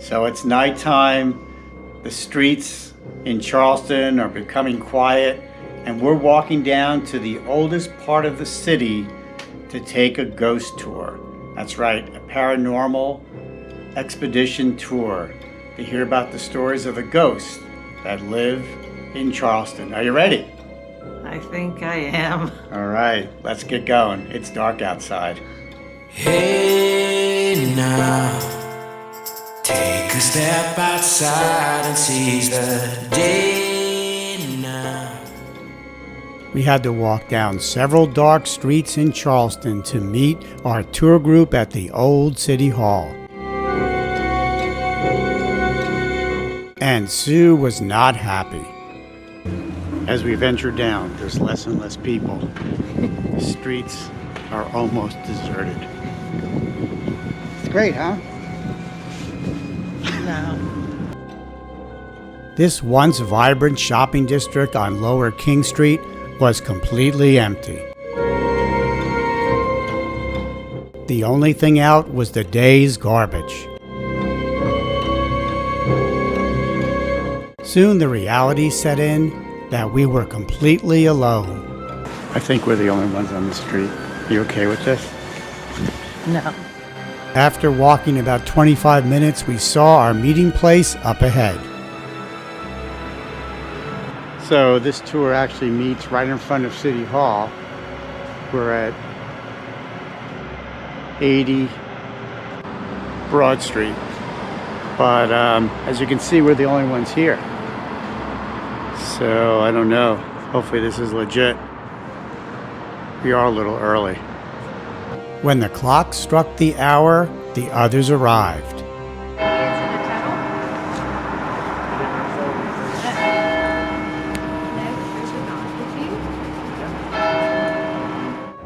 So it's nighttime, the streets in Charleston are becoming quiet, and we're walking down to the oldest part of the city to take a ghost tour. That's right, a paranormal expedition tour to hear about the stories of the ghosts that live in Charleston. Are you ready? I think I am. All right, let's get going. It's dark outside. Hey now, take a step outside and seize the day now. We had to walk down several dark streets in Charleston to meet our tour group at the old City Hall. And Sue was not happy. As we venture down, there's less and less people. The streets are almost deserted. It's great, huh? No. This once vibrant shopping district on Lower King Street was completely empty. The only thing out was the day's garbage. Soon the reality set in that we were completely alone. I think we're the only ones on the street. You okay with this? No. After walking about 25 minutes, we saw our meeting place up ahead. So this tour actually meets right in front of City Hall. We're at 80 Broad Street. But as you can see, we're the only ones here. So I don't know. Hopefully this is legit. We are a little early. When the clock struck the hour, the others arrived.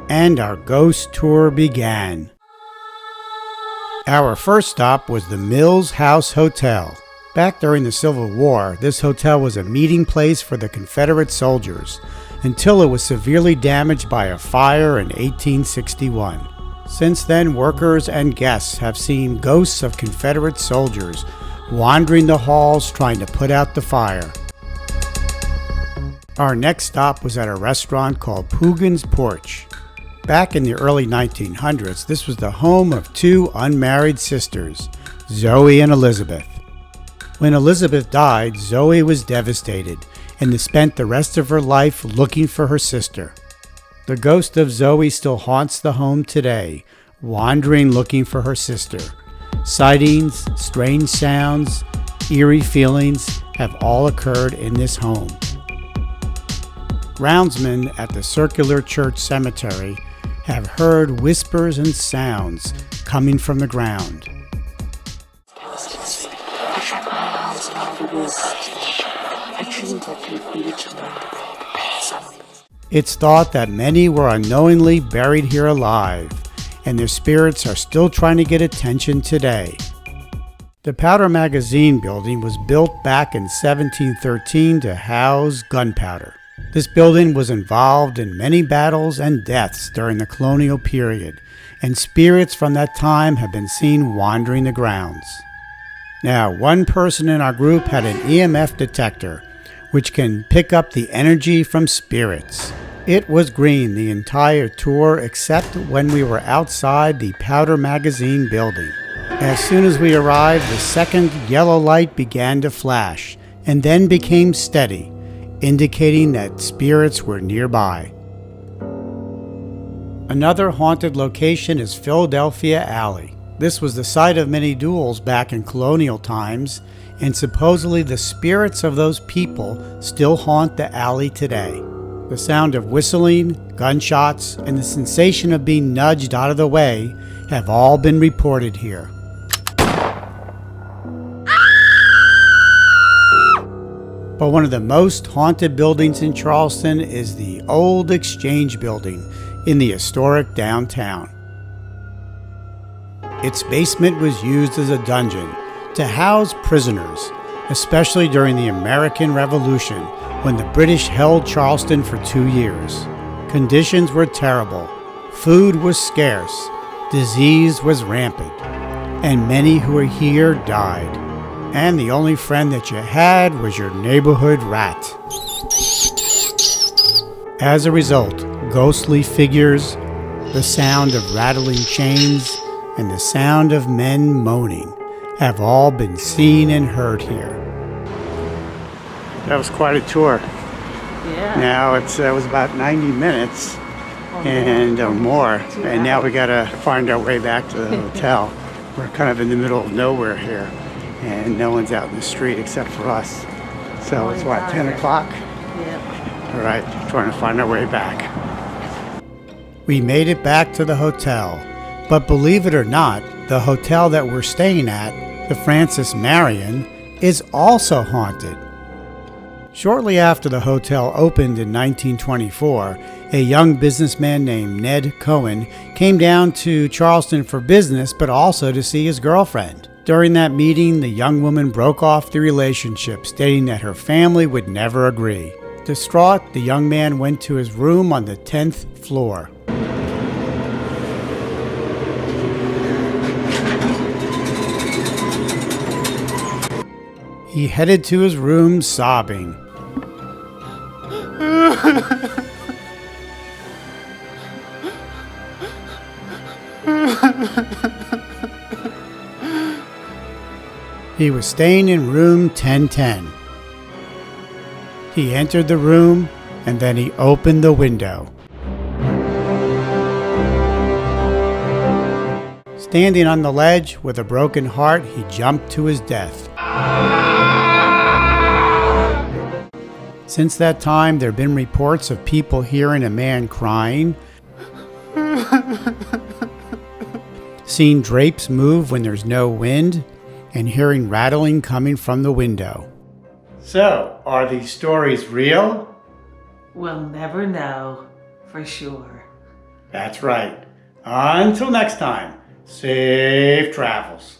And our ghost tour began. Our first stop was the Mills House Hotel. Back during the Civil War, this hotel was a meeting place for the Confederate soldiers until it was severely damaged by a fire in 1861. Since then, workers and guests have seen ghosts of Confederate soldiers wandering the halls trying to put out the fire. Our next stop was at a restaurant called Poogan's Porch. Back in the early 1900s, this was the home of two unmarried sisters, Zoe and Elizabeth. When Elizabeth died, Zoe was devastated and spent the rest of her life looking for her sister. The ghost of Zoe still haunts the home today, wandering looking for her sister. Sightings, strange sounds, eerie feelings have all occurred in this home. Roundsmen at the Circular Church Cemetery have heard whispers and sounds coming from the ground. It's thought that many were unknowingly buried here alive, and their spirits are still trying to get attention today. The Powder Magazine building was built back in 1713 to house gunpowder. This building was involved in many battles and deaths during the colonial period, and spirits from that time have been seen wandering the grounds. Now, one person in our group had an EMF detector, which can pick up the energy from spirits. It was green the entire tour except when we were outside the Powder Magazine building. As soon as we arrived, the second yellow light began to flash and then became steady, indicating that spirits were nearby. Another haunted location is Philadelphia Alley. This was the site of many duels back in colonial times, and supposedly the spirits of those people still haunt the alley today. The sound of whistling, gunshots, and the sensation of being nudged out of the way have all been reported here. But one of the most haunted buildings in Charleston is the old Exchange Building in the historic downtown. Its basement was used as a dungeon to house prisoners, especially during the American Revolution when the British held Charleston for 2 years. Conditions were terrible, food was scarce, disease was rampant, and many who were here died. and the only friend that you had was your neighborhood rat. As a result, ghostly figures, the sound of rattling chains, and the sound of men moaning have all been seen and heard here. That was quite a tour. Yeah. Now it was about 90 minutes and more, and now we gotta find our way back to the hotel. We're kind of in the middle of nowhere here, and no one's out in the street except for us. So it's what, 10 o'clock? Yeah. All right, trying to find our way back. We made it back to the hotel, but believe it or not, the hotel that we're staying at, the Francis Marion, is also haunted. Shortly after the hotel opened in 1924, a young businessman named Ned Cohen came down to Charleston for business, but also to see his girlfriend. During that meeting, the young woman broke off the relationship, stating that her family would never agree. Distraught, the young man went to his room on the 10th floor. He headed to his room sobbing. He was staying in room 1010. He entered the room and then he opened the window. Standing on the ledge with a broken heart, he jumped to his death. Since that time, there have been reports of people hearing a man crying, seeing drapes move when there's no wind, and hearing rattling coming from the window. So, are these stories real? We'll never know for sure. That's right. Until next time, safe travels.